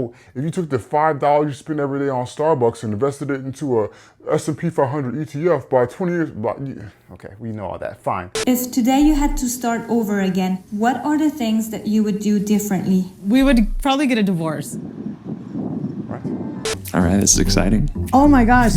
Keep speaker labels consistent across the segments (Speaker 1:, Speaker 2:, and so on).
Speaker 1: example, if you took the $5 you spend every day on Starbucks and invested it into a S&P 500 ETF by 20 years, okay, we know all that, fine.
Speaker 2: If today you had to start over again, what are the things that you would do differently?
Speaker 3: We would probably get a divorce.
Speaker 1: Right.
Speaker 4: All right, this is exciting.
Speaker 3: Oh my gosh.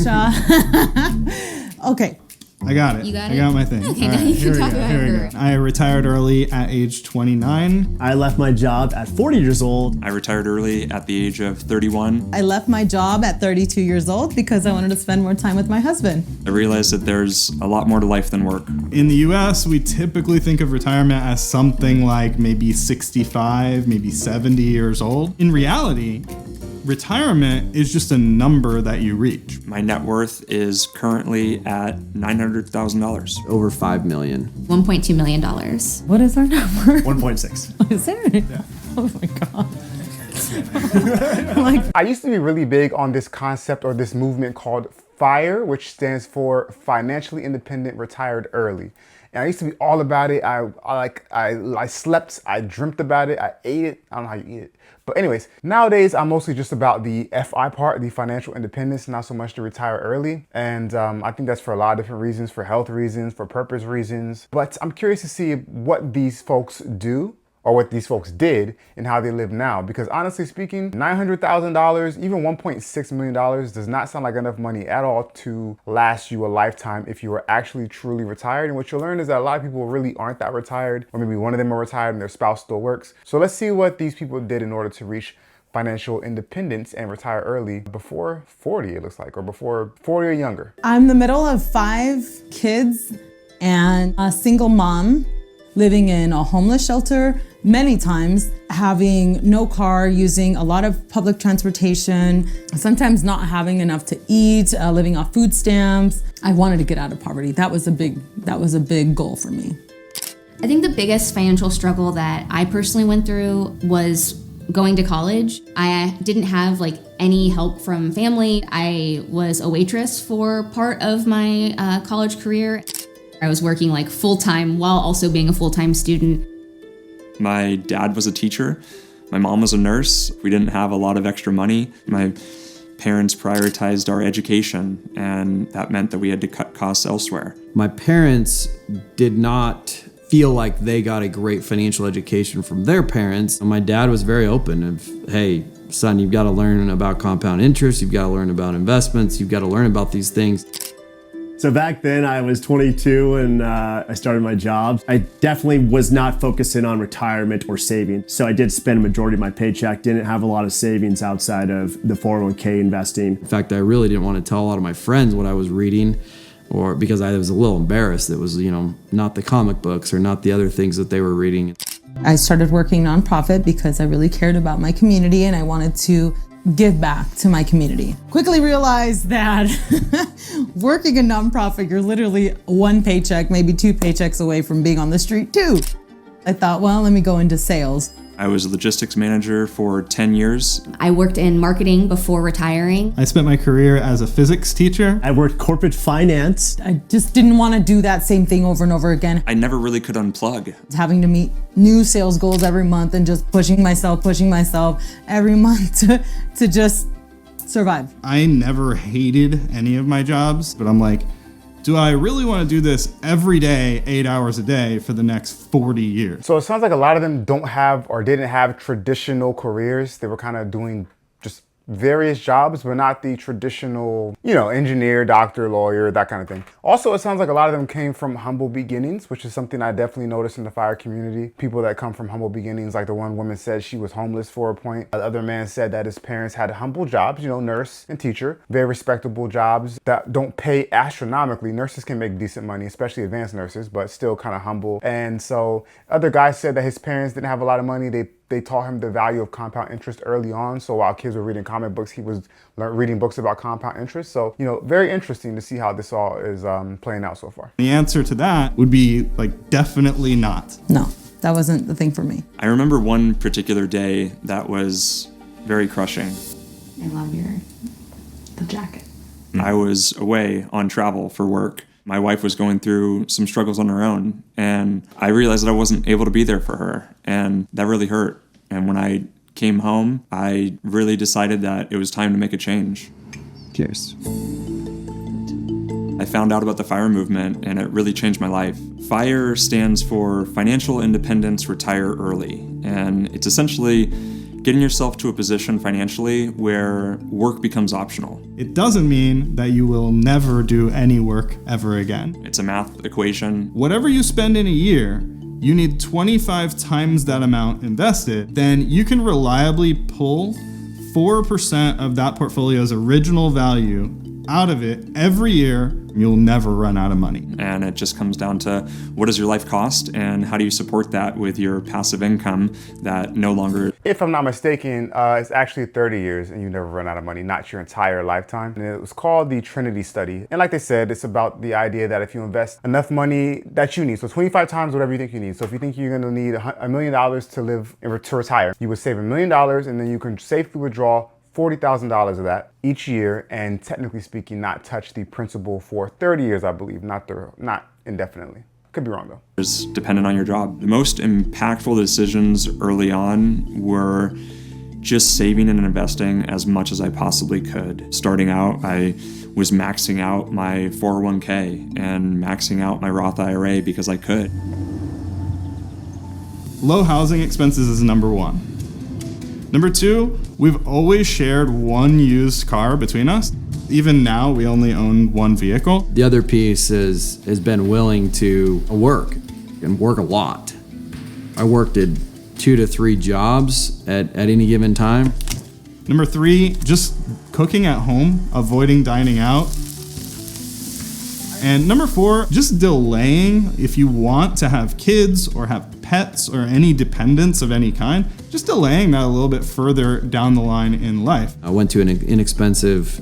Speaker 3: Okay.
Speaker 5: I got it.
Speaker 6: You got it?
Speaker 5: I got my thing.
Speaker 6: Okay,
Speaker 5: All
Speaker 6: now you can talk about
Speaker 5: here we
Speaker 6: her.
Speaker 5: go. I retired early at age 29.
Speaker 7: I left my job at 40 years old.
Speaker 4: I retired early at the age of 31.
Speaker 3: I left my job at 32 years old because I wanted to spend more time with my husband.
Speaker 4: I realized that there's a lot more to life than work.
Speaker 5: In the US, we typically think of retirement as something like maybe 65, maybe 70 years old. In reality, retirement is just a number that you reach.
Speaker 4: My net worth is currently at $900,000.
Speaker 8: Over $5 million.
Speaker 6: $1.2 million.
Speaker 3: What is our number?
Speaker 7: 1.6.
Speaker 3: Is there? Yeah. Oh my God.
Speaker 1: I used to be really big on this concept or this movement called F.I.R.E, which stands for Financially Independent Retired Early. And I used to be all about it. I slept, I dreamt about it, I ate it. I don't know how you eat it. But anyways, nowadays I'm mostly just about the FI part, the financial independence, not so much to retire early. And I think that's for a lot of different reasons, for health reasons, for purpose reasons. But I'm curious to see what these folks do, or what these folks did, and how they live now. Because honestly speaking, $900,000, even $1.6 million does not sound like enough money at all to last you a lifetime if you are actually truly retired. And what you'll learn is that a lot of people really aren't that retired, or maybe one of them are retired and their spouse still works. So let's see what these people did in order to reach financial independence and retire early before 40, it looks like, or before 40 or younger.
Speaker 3: I'm the middle of 5 kids and a single mom living in a homeless shelter, many times having no car, using a lot of public transportation, sometimes not having enough to eat, living off food stamps. I wanted to get out of poverty. That was a big goal for me.
Speaker 6: I think the biggest financial struggle that I personally went through was going to college. I didn't have any help from family. I was a waitress for part of my college career. I was working full-time while also being a full-time student.
Speaker 4: My dad was a teacher. My mom was a nurse. We didn't have a lot of extra money. My parents prioritized our education, and that meant that we had to cut costs elsewhere.
Speaker 8: My parents did not feel like they got a great financial education from their parents. My dad was very open of, hey, son, you've got to learn about compound interest. You've got to learn about investments. You've got to learn about these things.
Speaker 7: So back then I was 22 and I started my job. I definitely was not focusing on retirement or saving. So I did spend a majority of my paycheck, didn't have a lot of savings outside of the 401k investing.
Speaker 8: In fact, I really didn't want to tell a lot of my friends what I was reading, or because I was a little embarrassed. It was, not the comic books or not the other things that they were reading.
Speaker 3: I started working nonprofit because I really cared about my community and I wanted to give back to my community. Quickly realized that working a nonprofit, you're literally 1 paycheck, maybe 2 paychecks away from being on the street too. I thought, well, let me go into sales.
Speaker 4: I was a logistics manager for 10 years.
Speaker 6: I worked in marketing before retiring.
Speaker 5: I spent my career as a physics teacher.
Speaker 7: I worked corporate finance.
Speaker 3: I just didn't want to do that same thing over and over again.
Speaker 4: I never really could unplug.
Speaker 3: Having to meet new sales goals every month and just pushing myself every month to just survive.
Speaker 5: I never hated any of my jobs, but I'm like, do I really want to do this every day, 8 hours a day for the next 40 years?
Speaker 1: So it sounds like a lot of them don't have or didn't have traditional careers. They were kind of doing just various jobs, but not the traditional, engineer, doctor, lawyer, that kind of thing. Also, it sounds like a lot of them came from humble beginnings, which is something I definitely noticed in the FIRE community. People that come from humble beginnings, like the one woman said she was homeless for a point. The other man said that his parents had humble jobs, nurse and teacher, very respectable jobs that don't pay astronomically. Nurses can make decent money, especially advanced nurses, but still kind of humble. And so other guys said that his parents didn't have a lot of money. They taught him the value of compound interest early on. So while kids were reading comic books, he was reading books about compound interest. So, very interesting to see how this all is playing out so far.
Speaker 5: The answer to that would be definitely not.
Speaker 3: No, that wasn't the thing for me.
Speaker 4: I remember one particular day that was very crushing.
Speaker 6: I love the jacket.
Speaker 4: I was away on travel for work. My wife was going through some struggles on her own, and I realized that I wasn't able to be there for her, and that really hurt. And when I came home, I really decided that it was time to make a change.
Speaker 8: Cheers.
Speaker 4: I found out about the FIRE movement and it really changed my life. FIRE stands for Financial Independence Retire Early, and it's essentially getting yourself to a position financially where work becomes optional.
Speaker 5: It doesn't mean that you will never do any work ever again.
Speaker 4: It's a math equation.
Speaker 5: Whatever you spend in a year, you need 25 times that amount invested. Then you can reliably pull 4% of that portfolio's original value out of it every year. You'll never run out of money.
Speaker 4: And it just comes down to what does your life cost and how do you support that with your passive income that no longer...
Speaker 1: If I'm not mistaken, it's actually 30 years and you never run out of money, not your entire lifetime. And it was called the Trinity Study. And like they said, it's about the idea that if you invest enough money that you need, so 25 times whatever you think you need. So if you think you're gonna need $1 million to retire, you would save $1 million and then you can safely withdraw $40,000 of that each year, and technically speaking, not touch the principal for 30 years, I believe, not indefinitely. Could be wrong though.
Speaker 4: It's dependent on your job. The most impactful decisions early on were just saving and investing as much as I possibly could. Starting out, I was maxing out my 401k and maxing out my Roth IRA because I could.
Speaker 5: Low housing expenses is number one. Number two, we've always shared one used car between us. Even now, we only own one vehicle.
Speaker 8: The other piece has been willing to work and work a lot. I worked at 2 to 3 jobs at any given time.
Speaker 5: Number three, just cooking at home, avoiding dining out. And number four, just delaying if you want to have kids or have pets or any dependents of any kind, just delaying that a little bit further down the line in life.
Speaker 8: I went to an inexpensive,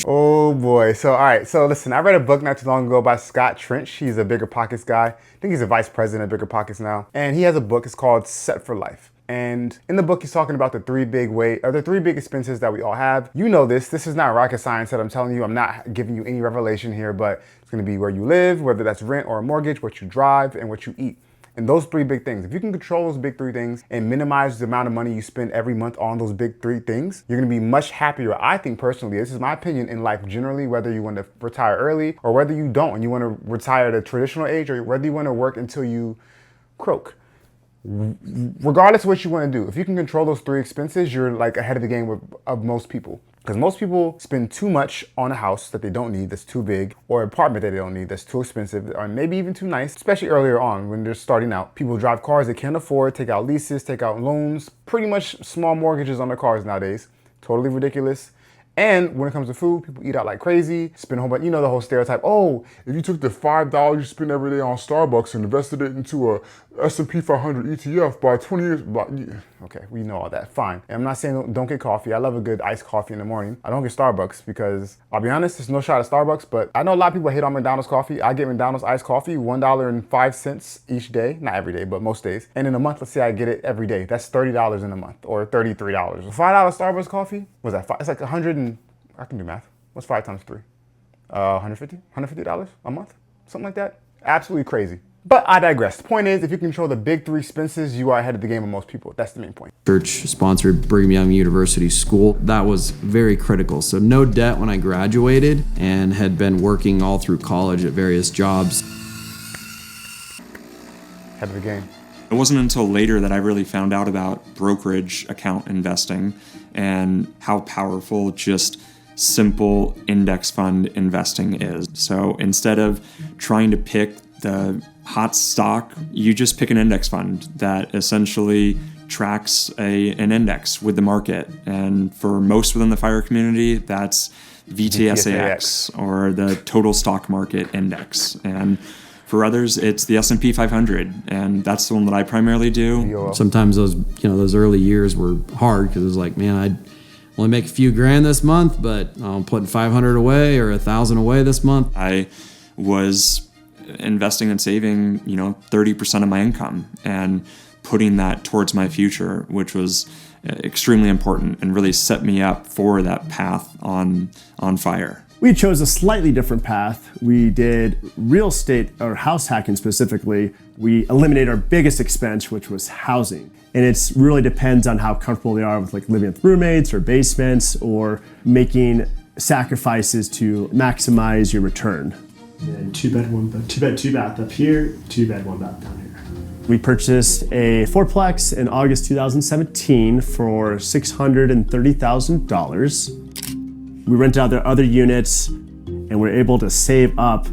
Speaker 1: Oh boy. So, all right. So listen, I read a book not too long ago by Scott Trench. He's a Bigger Pockets guy. I think he's a vice president at Bigger Pockets now. And he has a book. It's called Set for Life. And in the book, he's talking about the three big expenses that we all have. You know this. This is not rocket science that I'm telling you. I'm not giving you any revelation here, but it's going to be where you live, whether that's rent or a mortgage, what you drive, and what you eat. And those 3 big things, if you can control those big 3 things and minimize the amount of money you spend every month on those big 3 things, you're gonna be much happier. I think personally, this is my opinion in life generally, whether you want to retire early or whether you don't and you want to retire at a traditional age or whether you want to work until you croak. Regardless of what you want to do, if you can control those 3 expenses, you're like ahead of the game of most people. Because most people spend too much on a house that they don't need, that's too big, or an apartment that they don't need, that's too expensive, or maybe even too nice, especially earlier on when they're starting out. People drive cars they can't afford, take out leases, take out loans, pretty much small mortgages on their cars nowadays. Totally ridiculous. And when it comes to food, people eat out like crazy, spend a whole bunch, you know the whole stereotype, oh, if you took the $5 you spend every day on Starbucks and invested it into a S&P 500 ETF by 20 years, okay, we know all that, fine. And I'm not saying don't get coffee. I love a good iced coffee in the morning. I don't get Starbucks because, I'll be honest, there's no shot at Starbucks, but I know a lot of people hate on McDonald's coffee. I get McDonald's iced coffee, $1.05 each day, not every day, but most days. And in a month, let's say I get it every day. That's $30 in a month, or $33. A $5 Starbucks coffee, what's that? It's like 100 and, I can do math. What's 5 times 3? $150 a month? Something like that. Absolutely crazy. But I digress. The point is, if you control the big 3 expenses, you are ahead of the game of most people. That's the main point.
Speaker 8: Church-sponsored Brigham Young University school. That was very critical. So no debt when I graduated and had been working all through college at various jobs.
Speaker 1: Head of the game.
Speaker 4: It wasn't until later that I really found out about brokerage account investing and how powerful just simple index fund investing is. So instead of trying to pick the hot stock, you just pick an index fund that essentially tracks an index with the market. And for most within the FIRE community, that's VTSAX or the total stock market index. And for others, it's the S&P 500, and that's the one that I primarily do.
Speaker 8: Sometimes those early years were hard because it was like, man, I'd only make a few grand this month, but I'm putting 500 away or 1,000 away this month.
Speaker 4: I was investing and saving, 30% of my income and putting that towards my future, which was extremely important and really set me up for that path on FIRE.
Speaker 7: We chose a slightly different path. We did real estate or house hacking specifically. We eliminated our biggest expense, which was housing. And it's really depends on how comfortable they are with like living with roommates or basements or making sacrifices to maximize your return. And 2 bed, 1 bed, 2 bed, 2 bath up here, 2 bed, 1 bath down here. We purchased a 4-plex in August 2017 for $630,000. We rented out their other units and we're able to save up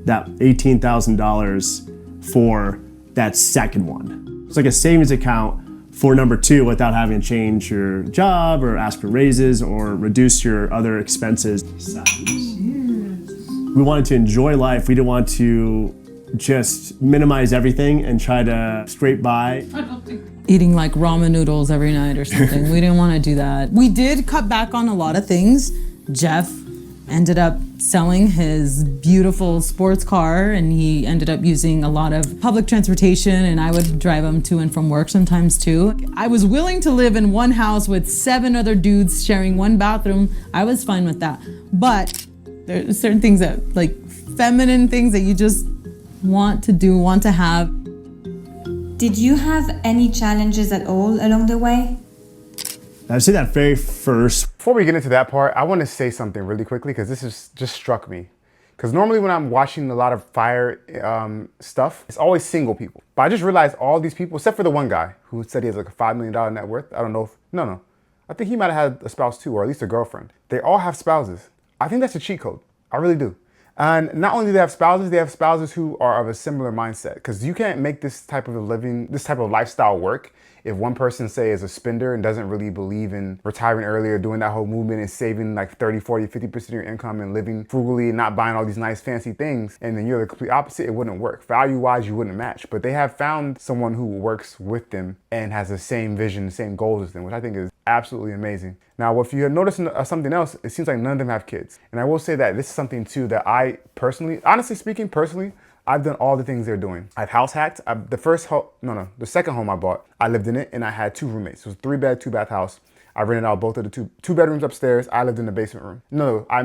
Speaker 7: that $18,000 for that second one. It's like a savings account for number 2 without having to change your job or ask for raises or reduce your other expenses. We wanted to enjoy life. We didn't want to just minimize everything and try to scrape by.
Speaker 3: Eating like ramen noodles every night or something. We didn't want to do that. We did cut back on a lot of things. Jeff ended up selling his beautiful sports car and he ended up using a lot of public transportation, and I would drive him to and from work sometimes too. I was willing to live in one house with 7 other dudes sharing one bathroom. I was fine with that. But there's certain things that, like feminine things that you just want to do, want to have.
Speaker 2: Did you have any challenges at all along the way?
Speaker 7: I'd say that very first.
Speaker 1: Before we get into that part, I want to say something really quickly because this is just struck me. Because normally when I'm watching a lot of FIRE stuff, it's always single people. But I just realized all these people, except for the one guy who said he has like a $5 million net worth. I don't know if, no. I think he might have had a spouse too, or at least a girlfriend. They all have spouses. I think that's a cheat code. I really do. And not only do they have spouses who are of a similar mindset, because you can't make this type of living, this type of lifestyle work if one person, say, is a spender and doesn't really believe in retiring earlier, doing that whole movement and saving like 30, 40, 50% of your income and living frugally and not buying all these nice fancy things, and then you're the complete opposite, it wouldn't work. Value-wise, you wouldn't match. But they have found someone who works with them and has the same vision, the same goals as them, which I think is absolutely amazing. Now, if you have noticed something else, it seems like none of them have kids. And I will say that this is something too that I personally, honestly speaking, I've done all the things they're doing. I've house hacked. The second home I bought, I lived in it and I had 2 roommates. It was a 3-bed, 2-bath house. I rented out both of the two bedrooms upstairs. I lived in the basement room. I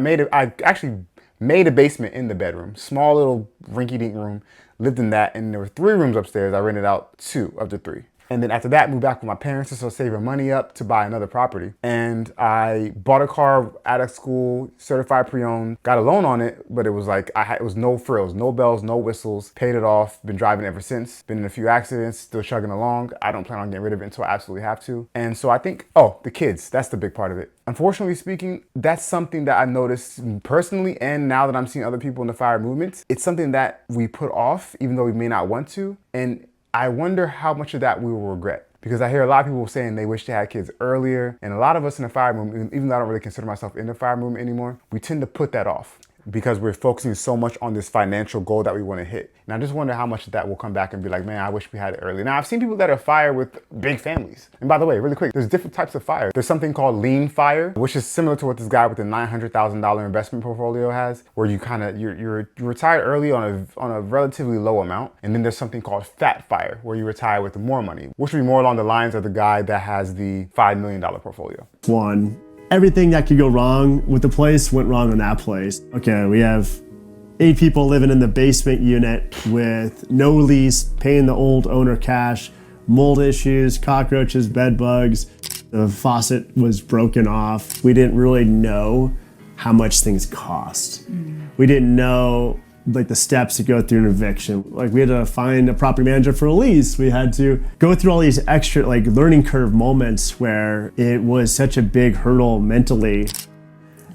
Speaker 1: actually made a basement in the bedroom. Small little rinky-dink room. Lived in that, and there were 3 rooms upstairs. I rented out 2 of the 3. And then after that, moved back with my parents to start saving money up to buy another property. And I bought a car out of school, certified pre-owned, got a loan on it, but it was like, it was no frills, no bells, no whistles, paid it off, been driving ever since, been in a few accidents, still chugging along. I don't plan on getting rid of it until I absolutely have to. And so I think, the kids, that's the big part of it. Unfortunately speaking, that's something that I noticed personally, and now that I'm seeing other people in the FIRE movement, it's something that we put off, even though we may not want to. And I wonder how much of that we will regret, because I hear a lot of people saying they wish they had kids earlier. And a lot of us in the FIRE movement, even though I don't really consider myself in the FIRE movement anymore, we tend to put that off because we're focusing so much on this financial goal that we want to hit. And I just wonder how much of that will come back and be like, man, I wish we had it early. Now, I've seen people that are FIRE with big families. And by the way, really quick, there's different types of FIRE. There's something called lean FIRE, which is similar to what this guy with the $900,000 investment portfolio has, where you you're retired early on a relatively low amount. And then there's something called fat FIRE, where you retire with more money, which would be more along the lines of the guy that has the $5 million portfolio.
Speaker 7: Everything that could go wrong with the place went wrong in that place. Okay, we have 8 people living in the basement unit with no lease, paying the old owner cash, mold issues, cockroaches, bed bugs. The faucet was broken off. We didn't really know how much things cost. We didn't know like the steps to go through an eviction. Like we had to find a property manager for a lease. We had to go through all these extra like learning curve moments where it was such a big hurdle mentally.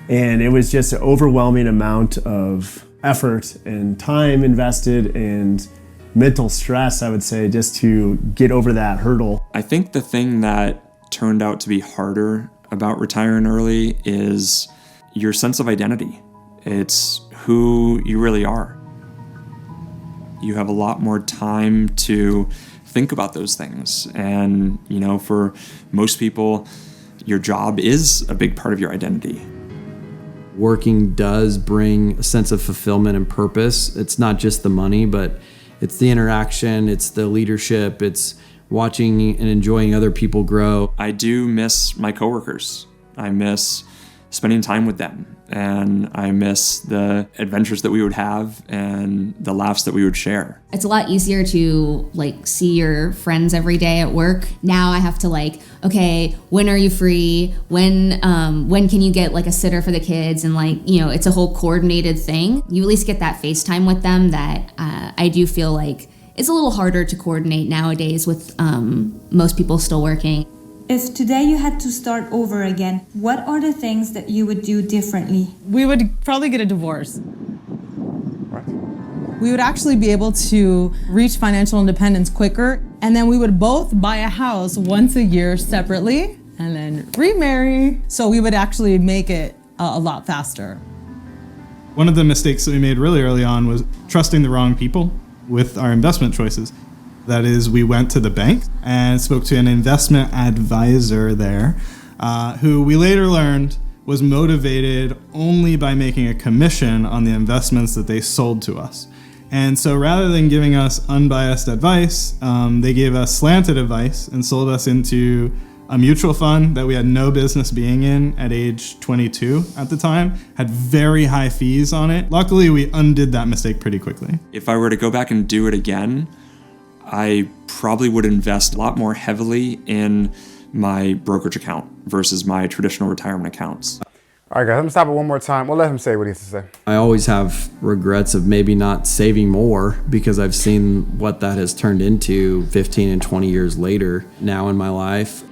Speaker 7: And it was just an overwhelming amount of effort and time invested and mental stress, I would say, just to get over that hurdle.
Speaker 4: I think the thing that turned out to be harder about retiring early is your sense of identity. It's who you really are. You have a lot more time to think about those things. And, for most people, your job is a big part of your identity.
Speaker 8: Working does bring a sense of fulfillment and purpose. It's not just the money, but it's the interaction, it's the leadership, it's watching and enjoying other people grow.
Speaker 4: I do miss my coworkers. I miss spending time with them. And I miss the adventures that we would have and the laughs that we would share.
Speaker 6: It's a lot easier to like see your friends every day at work. Now I have to like, okay, when are you free? When can you get like a sitter for the kids? And like, you know, it's a whole coordinated thing. You at least get that FaceTime with them that I do feel like it's a little harder to coordinate nowadays with most people still working.
Speaker 2: If today you had to start over again, what are the things that you would do differently?
Speaker 3: We would probably get a divorce.
Speaker 1: Right.
Speaker 3: We would actually be able to reach financial independence quicker, and then we would both buy a house once a year separately and then remarry. So we would actually make it a lot faster.
Speaker 5: One of the mistakes that we made really early on was trusting the wrong people with our investment choices. That is, we went to the bank and spoke to an investment advisor there, who we later learned was motivated only by making a commission on the investments that they sold to us. And so rather than giving us unbiased advice, they gave us slanted advice and sold us into a mutual fund that we had no business being in at age 22 at the time, had very high fees on it. Luckily, we undid that mistake pretty quickly.
Speaker 4: If I were to go back and do it again, I probably would invest a lot more heavily in my brokerage account versus my traditional retirement accounts.
Speaker 1: All right, guys, I'm gonna stop it one more time. We'll let him say what he has to say.
Speaker 8: I always have regrets of maybe not saving more because I've seen what that has turned into 15 and 20 years later now in my life.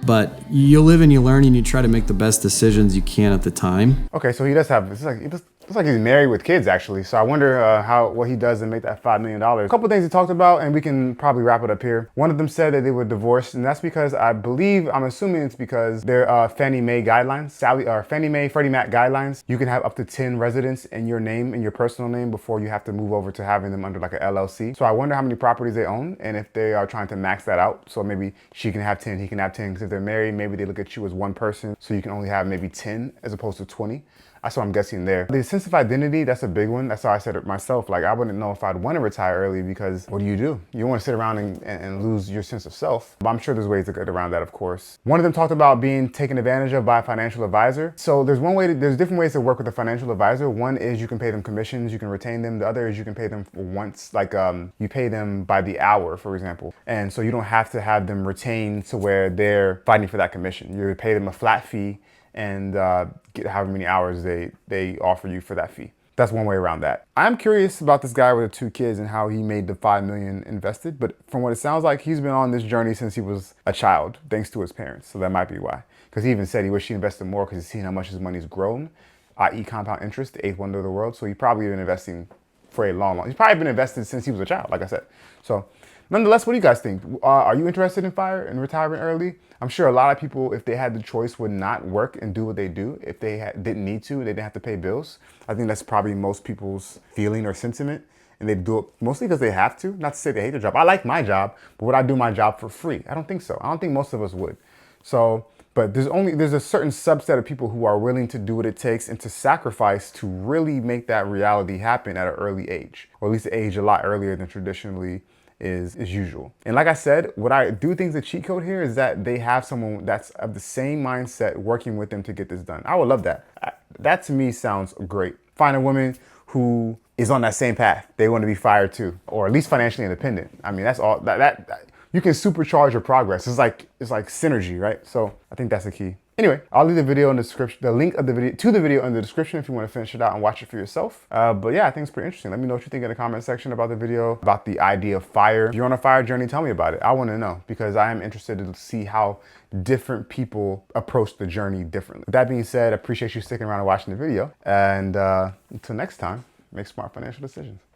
Speaker 8: But you live and you learn and you try to make the best decisions you can at the time.
Speaker 1: Okay, so he does have, it's like he's married with kids, actually. So I wonder what he does to make that $5 million. A couple things he talked about, and we can probably wrap it up here. One of them said that they were divorced, and that's because I'm assuming it's because their Fannie Mae guidelines, Fannie Mae, Freddie Mac guidelines. You can have up to 10 residents in your name, in your personal name, before you have to move over to having them under like an LLC. So I wonder how many properties they own, and if they are trying to max that out. So maybe she can have 10, he can have 10, because if they're married, maybe they look at you as one person, so you can only have maybe 10 as opposed to 20. That's what I'm guessing there. The sense of identity, that's a big one. That's how I said it myself. Like, I wouldn't know if I'd want to retire early, because what do? You don't want to sit around and lose your sense of self. But I'm sure there's ways to get around that, of course. One of them talked about being taken advantage of by a financial advisor. So there's different ways to work with a financial advisor. One is you can pay them commissions, you can retain them. The other is you can pay them once, like you pay them by the hour, for example. And so you don't have to have them retained to where they're fighting for that commission. You pay them a flat fee and get however many hours they offer you for that fee. That's one way around that. I'm curious about this guy with the 2 kids and how he made the $5 million invested, but from what it sounds like, he's been on this journey since he was a child, thanks to his parents. So that might be why. Because he even said he wished he invested more because he's seen how much his money's grown, i.e. compound interest, the 8th wonder of the world. So he probably been investing for a long. He's probably been invested since he was a child, like I said. So nonetheless, what do you guys think? Are you interested in FIRE and retiring early? I'm sure a lot of people, if they had the choice, would not work and do what they do if they didn't need to, they didn't have to pay bills. I think that's probably most people's feeling or sentiment. And they do it mostly because they have to. Not to say they hate their job. I like my job, but would I do my job for free? I don't think so. I don't think most of us would. So, but there's a certain subset of people who are willing to do what it takes and to sacrifice to really make that reality happen at an early age, or at least age a lot earlier than traditionally is usual. And like I said, what I do think is a cheat code here is that they have someone that's of the same mindset working with them to get this done. I would love that. That to me sounds great. Find a woman who is on that same path. They want to be fired too, or at least financially independent. I mean, that's all that you can supercharge your progress. It's like synergy, right? So I think that's the key. Anyway, I'll leave the video in the description, the link of the video to the video in the description if you want to finish it out and watch it for yourself. But yeah, I think it's pretty interesting. Let me know what you think in the comment section about the video, about the idea of FIRE. If you're on a FIRE journey, tell me about it. I want to know, because I am interested to see how different people approach the journey differently. With that being said, I appreciate you sticking around and watching the video. And until next time, make smart financial decisions.